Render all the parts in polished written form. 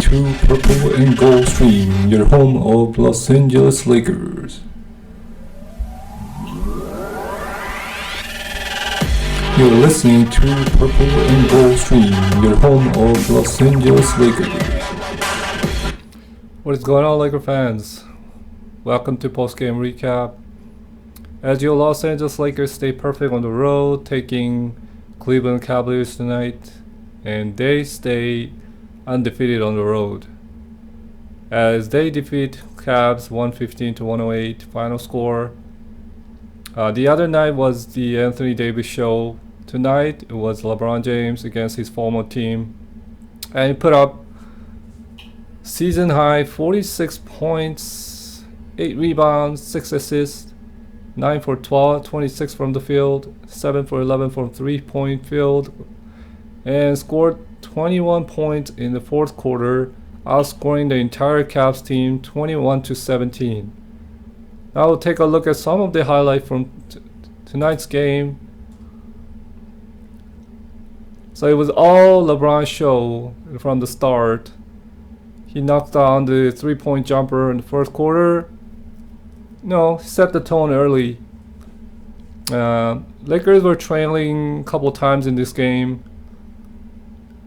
to Purple and Gold Stream, your home of Los Angeles Lakers. You're listening to Purple and Gold Stream, your home of Los Angeles Lakers. What is going on, Laker fans? Welcome to post-game recap. As your Los Angeles Lakers stay perfect on the road, taking Cleveland Cavaliers tonight, and they stay undefeated on the road as they defeat Cavs 115-108 final score. The other night was the Anthony Davis show. Tonight it was LeBron James against his former team, and he put up season high 46 points, 8 rebounds, 6 assists, 9 for 12, 26 from the field, 7 for 11 from 3-point field, and scored 21 points in the fourth quarter, outscoring the entire Cavs team 21-17. Now we'll take a look at some of the highlights from tonight's game. So it was all LeBron's show from the start. He knocked down the 3-point jumper in the first quarter. No, he set the tone early. Lakers were trailing a couple times in this game.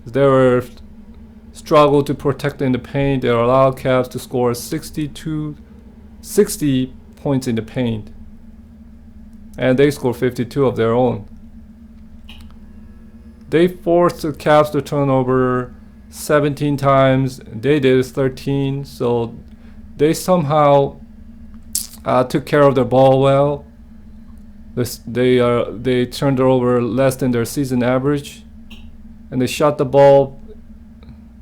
They were struggled to protect in the paint. They allowed Cavs to score 60 points in the paint, and they scored 52 of their own. They forced the Cavs to turn over 17 times. They did 13, so they somehow took care of their ball well. They turned it over less than their season average. And they shot the ball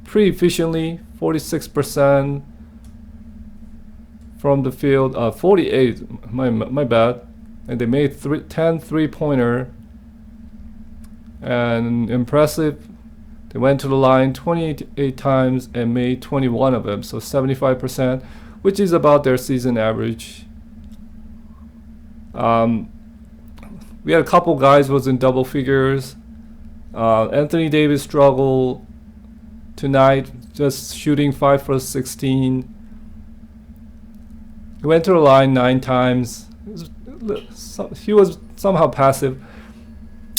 pretty efficiently, 46% from the field, 48, my bad. And they made 10 3-pointer, and impressive. They went to the line 28 times and made 21 of them, so 75%, which is about their season average. We had a couple guys was in double figures. Anthony Davis struggled tonight, just shooting 5 for 16. He went to the line 9 times. He was somehow passive.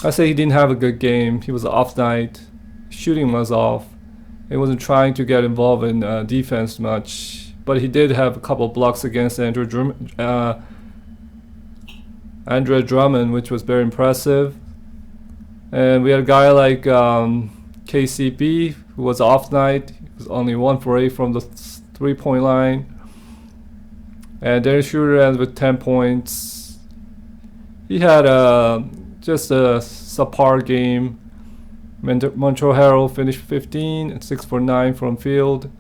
I say he didn't have a good game. He was off night. Shooting was off. He wasn't trying to get involved in defense much. But he did have a couple blocks against Andre Drummond, which was very impressive. And we had a guy like KCP, who was off night. He was only 1 for 8 from the 3-point line. And Dennis Schroeder ends with 10 points. He had just a subpar game. Montrezl Harrell finished 15 and 6 for 9 from field,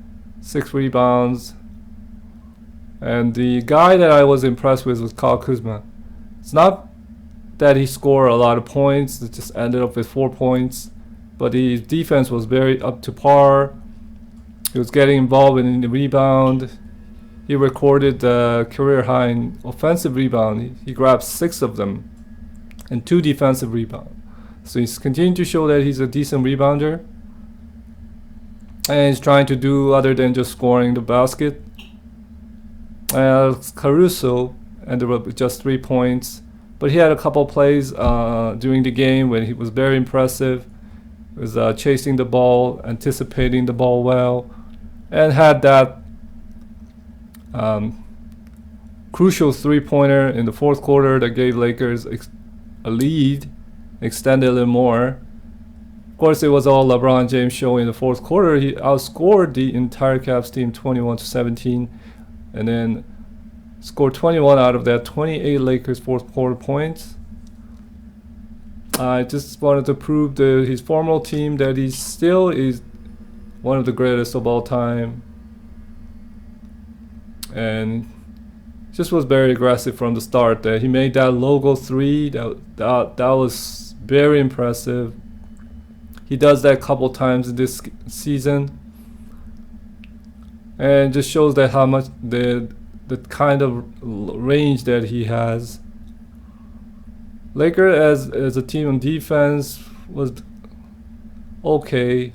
6 rebounds. And the guy that I was impressed with was Kyle Kuzma. It's not that he scored a lot of points. It just ended up with 4 points, but his defense was very up to par. He was getting involved in the rebound. He recorded the career high in offensive rebound. He grabbed 6 of them and 2 defensive rebounds. So he's continuing to show that he's a decent rebounder, and he's trying to do other than just scoring the basket. Caruso ended up with just 3 points. But he had a couple plays during the game when he was very impressive. He was chasing the ball, anticipating the ball well, and had that crucial 3-pointer in the fourth quarter that gave Lakers a lead, extended a little more. Of course, it was all LeBron James show in the fourth quarter. He outscored the entire Cavs team 21-17, and then scored 21 out of that 28 Lakers fourth quarter points. I just wanted to prove to his former team that he still is one of the greatest of all time, and just was very aggressive from the start. That he made that logo 3. That was very impressive. He does that a couple times in this season, and just shows that how much the kind of range that he has. Lakers as a team on defense was okay.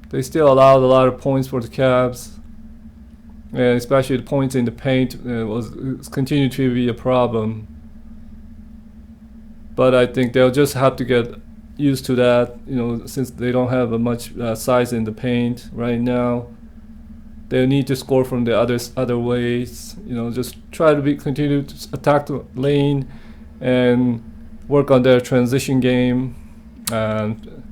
they still allowed a lot of points for the Cavs, and especially the points in the paint was continued to be a problem. But I think they'll just have to get used to that, since they don't have much size in the paint right now. They need to score from the other ways. Just try to continue to attack the lane and work on their transition game and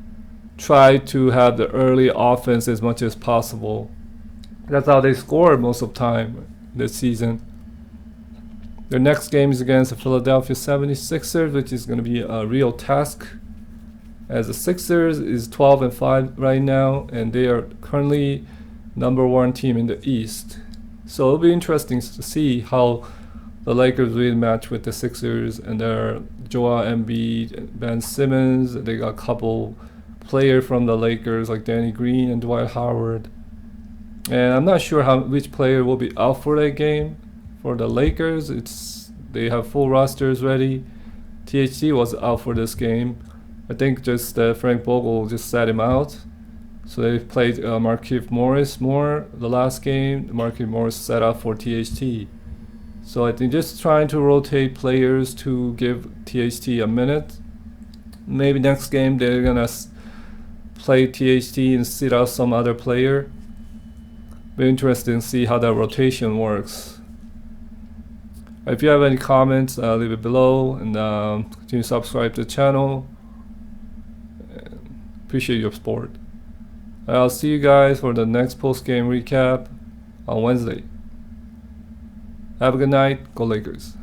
try to have the early offense as much as possible. That's how they score most of the time this season. Their next game is against the Philadelphia 76ers, which is going to be a real task, as the Sixers is 12-5 right now, and they are currently #1 team in the East. So it'll be interesting to see how the Lakers will match with the Sixers and their Joel Embiid, Ben Simmons. They got a couple players from the Lakers like Danny Green and Dwight Howard. And I'm not sure which player will be out for that game. For the Lakers, they have full rosters ready. THT was out for this game. I think just Frank Vogel just sat him out. So they played Markieff Morris more the last game. Markieff Morris set up for THT. So I think just trying to rotate players to give THT a minute. Maybe next game they're gonna play THT and sit out some other player. Be interesting to see how that rotation works. If you have any comments, leave it below, and continue to subscribe to the channel. Appreciate your support. I'll see you guys for the next post-game recap on Wednesday. Have a good night. Go Lakers.